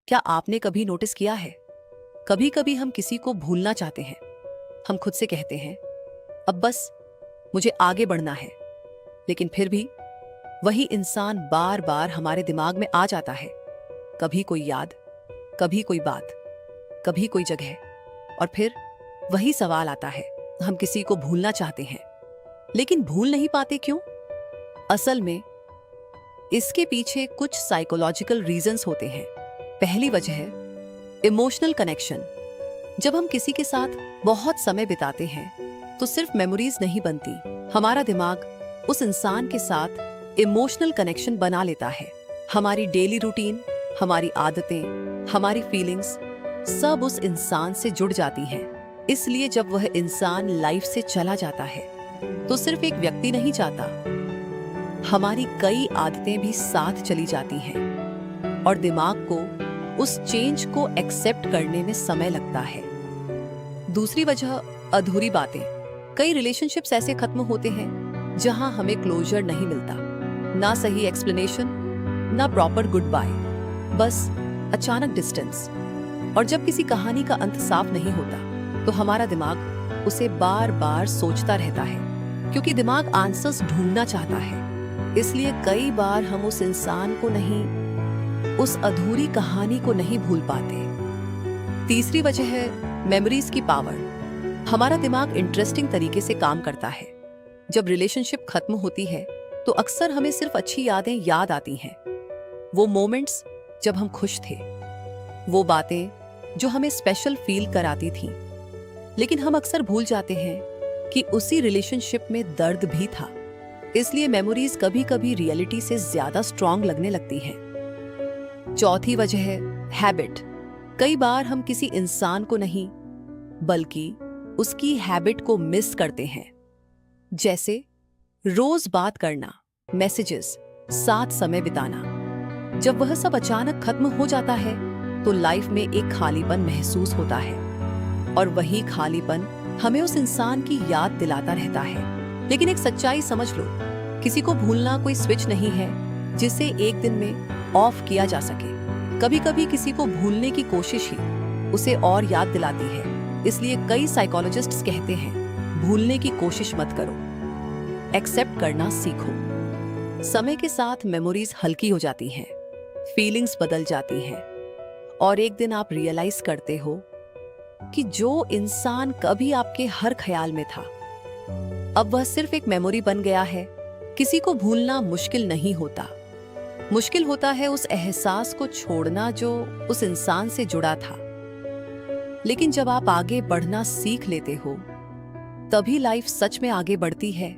क्या आपने कभी नोटिस किया है, कभी कभी हम किसी को भूलना चाहते हैं। हम खुद से कहते हैं अब बस मुझे आगे बढ़ना है, लेकिन फिर भी वही इंसान बार बार हमारे दिमाग में आ जाता है। कभी कोई याद, कभी कोई बात, कभी कोई जगह, और फिर वही सवाल आता है। हम किसी को भूलना चाहते हैं लेकिन भूल नहीं पाते, क्यों? असल में इसके पीछे कुछ साइकोलॉजिकल रीजंस होते हैं। पहली वजह है इमोशनल कनेक्शन। जब हम किसी के साथ बहुत समय बिताते हैं तो सिर्फ मेमोरीज नहीं बनती, हमारा दिमाग उस इंसान के साथ इमोशनल कनेक्शन बना लेता है। हमारी डेली रूटीन, हमारी आदतें, हमारी फीलिंग्स सब उस इंसान से जुड़ जाती हैं। इसलिए जब वह इंसान लाइफ से चला जाता है तो सिर्फ एक व्यक्ति नहीं जाता, हमारी कई आदतें भी साथ चली जाती हैं और दिमाग को उस चेंज को एक्सेप्ट करने में समय लगता है। दूसरी वजह अधूरी बातें। कई रिलेशनशिप्स ऐसे खत्म होते हैं जहां हमें क्लोजर नहीं मिलता, ना सही एक्सप्लेनेशन, ना प्रॉपर गुड बाय, बस अचानक डिस्टेंस। और जब किसी कहानी का अंत साफ नहीं होता तो हमारा दिमाग उसे बार बार सोचता रहता है, क्योंकि दिमाग आंसर्स ढूंढना चाहता है। इसलिए कई बार हम उस इंसान को नहीं, उस अधूरी कहानी को नहीं भूल पाते। तीसरी वजह है मेमोरीज की पावर। हमारा दिमाग इंटरेस्टिंग तरीके से काम करता है। जब रिलेशनशिप खत्म होती है तो अक्सर हमें सिर्फ अच्छी यादें याद आती हैं। वो मोमेंट्स जब हम खुश थे, वो बातें जो हमें स्पेशल फील कराती थीं। लेकिन हम अक्सर भूल जाते हैं कि उसी रिलेशनशिप में दर्द भी था। इसलिए मेमोरीज कभी कभी रियलिटी से ज्यादा स्ट्रॉन्ग लगने लगती हैं। चौथी वजह है हैबिट। कई बार हम किसी इंसान को नहीं बल्कि उसकी हैबिट को मिस करते हैं, जैसे रोज बात करना, मैसेजेस, साथ समय बिताना। जब वह सब अचानक खत्म हो जाता है तो लाइफ में एक खालीपन महसूस होता है और वही खालीपन हमें उस इंसान की याद दिलाता रहता है। लेकिन एक सच्चाई समझ लो, किसी को भूलना कोई स्विच नहीं है जिसे एक दिन में ऑफ किया जा सके। कभी कभी किसी को भूलने की कोशिश ही उसे और याद दिलाती है। इसलिए कई साइकोलॉजिस्ट्स कहते हैं भूलने की कोशिश मत करो, एक्सेप्ट करना सीखो। समय के साथ मेमोरीज हल्की हो जाती हैं, फीलिंग्स बदल जाती हैं और एक दिन आप रियलाइज करते हो कि जो इंसान कभी आपके हर ख्याल में था अब वह सिर्फ एक मेमोरी बन गया है। किसी को भूलना मुश्किल नहीं होता, मुश्किल होता है उस एहसास को छोड़ना जो उस इंसान से जुड़ा था। लेकिन जब आप आगे बढ़ना सीख लेते हो तभी लाइफ सच में आगे बढ़ती है।